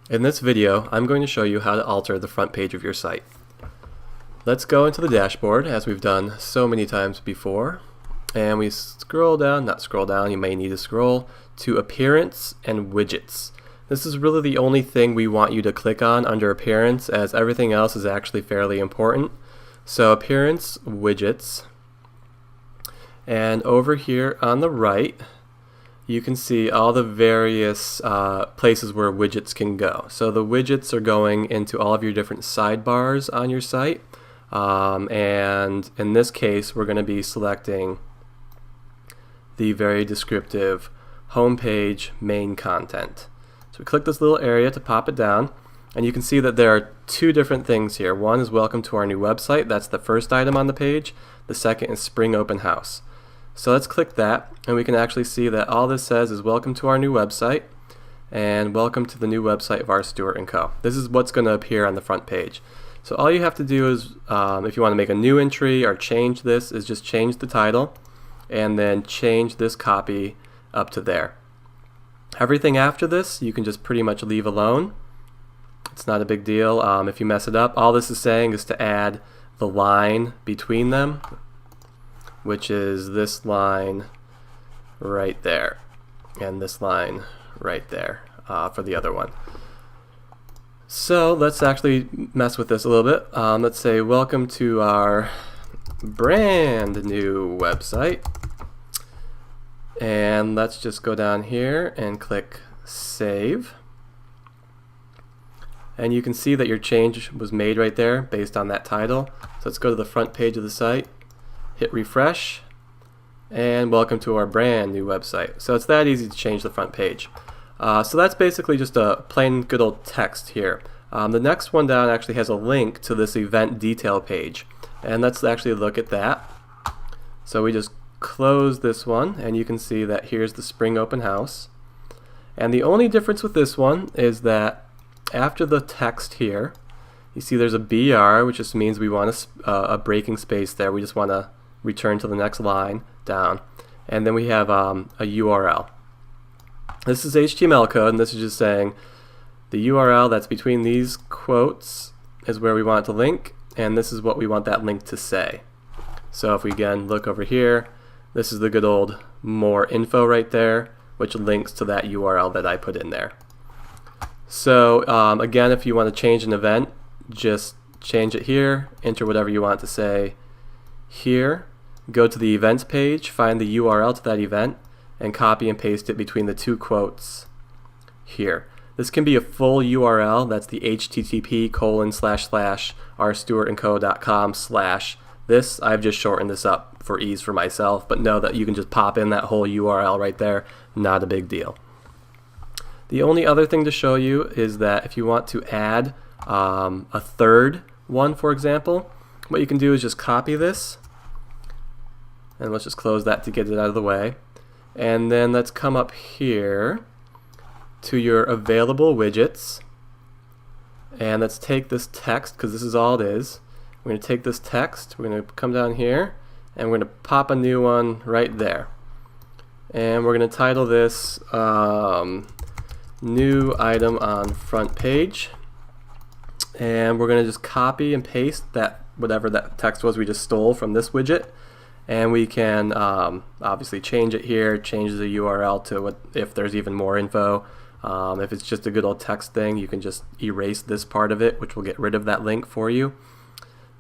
In this video, I'm going to show you how to alter the front page of your site. Let's go into the dashboard, as we've done so many times before, and we scroll down, not scroll down, you may need to scroll, to Appearance and Widgets. This is really the only thing we want you to click on under Appearance, as everything else is actually fairly important. So Appearance, Widgets, and over here on the right, you can see all the various places where widgets can go. So the widgets are going into all of your different sidebars on your site. And in this case, we're going to be selecting the very descriptive homepage main content. So we click this little area to pop it down, and you can see that there are two different things here. One is welcome to our new website. That's the first item on the page. The second is spring open house. So let's click that, and we can actually see that all this says is welcome to our new website and welcome to the new website of R. Stewart & Co. This is what's going to appear on the front page. So all you have to do is, if you want to make a new entry or change this, is just change the title and then change this copy up to there. Everything after this you can just pretty much leave alone. It's not a big deal. If you mess it up, all this is saying is to add the line between them, which is this line right there and this line right there for the other one. So let's actually mess with this a little bit. Let's say welcome to our brand new website, and let's just go down here and click save, and you can see that your change was made right there based on that title. So let's go to the front page of the site, hit refresh, and welcome to our brand new website. So it's that easy to change the front page. So that's basically just a plain good old text here. The next one down actually has a link to this event detail page, and let's actually look at that. So we just close this one, and you can see that here's the spring open house. And the only difference with this one is that after the text here, you see there's a BR, which just means we want a breaking space there. We just want to return to the next line down, and then we have a URL. This is HTML code, and this is just saying the URL that's between these quotes is where we want it to link, and this is what we want that link to say. So if we again look over here, this is the good old more info right there, which links to that URL that I put in there. So again, if you want to change an event, just change it here, enter whatever you want to say here, go to the events page, find the URL to that event, and copy and paste it between the two quotes here. This can be a full URL. That's the http://rstewartandco.com/ this. I've just shortened this up for ease for myself, but know that you can just pop in that whole URL right there. Not a big deal. The only other thing to show you is that if you want to add a third one, for example, what you can do is just copy this, and let's just close that to get it out of the way. And then let's come up here to your available widgets, and let's take this text, because this is all it is. We're going to take this text, we're going to come down here, and we're going to pop a new one right there. And we're going to title this new item on front page, and we're going to just copy and paste that, whatever that text was we just stole from this widget. And we can obviously change it here, change the URL to what, if there's even more info. If it's just a good old text thing, you can just erase this part of it, which will get rid of that link for you.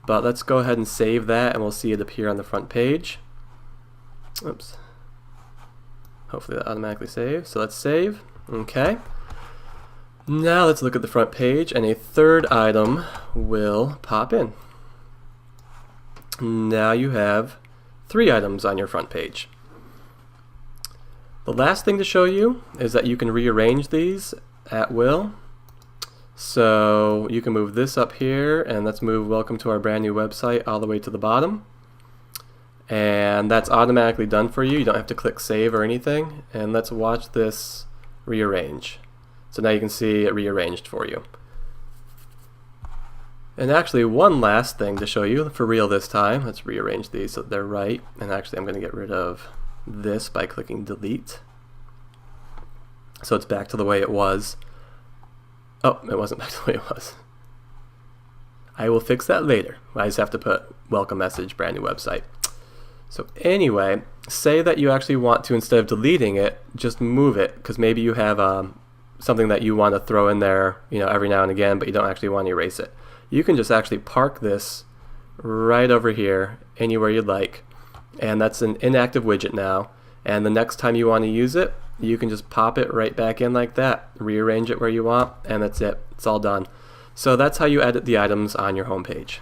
But let's go ahead and save that, and we'll see it appear on the front page. Oops. Hopefully that automatically saves. So let's save. Okay. Now let's look at the front page, and a third item will pop in. Now you have 3 items on your front page. The last thing to show you is that you can rearrange these at will. So you can move this up here, and let's move welcome to our brand new website all the way to the bottom. And that's automatically done for you. You don't have to click save or anything. And let's watch this rearrange. So now you can see it rearranged for you. And actually, one last thing to show you for real this time. Let's rearrange these so they're right. And actually, I'm going to get rid of this by clicking delete. So it's back to the way it was. Oh, it wasn't back to the way it was. I will fix that later. I just have to put welcome message, brand new website. So anyway, say that you actually want to, instead of deleting it, just move it, because maybe you have something that you want to throw in there, every now and again, but you don't actually want to erase it. You can just actually park this right over here, anywhere you'd like, and that's an inactive widget now. And the next time you want to use it, you can just pop it right back in like that, rearrange it where you want, and that's it. It's all done. So that's how you edit the items on your home page.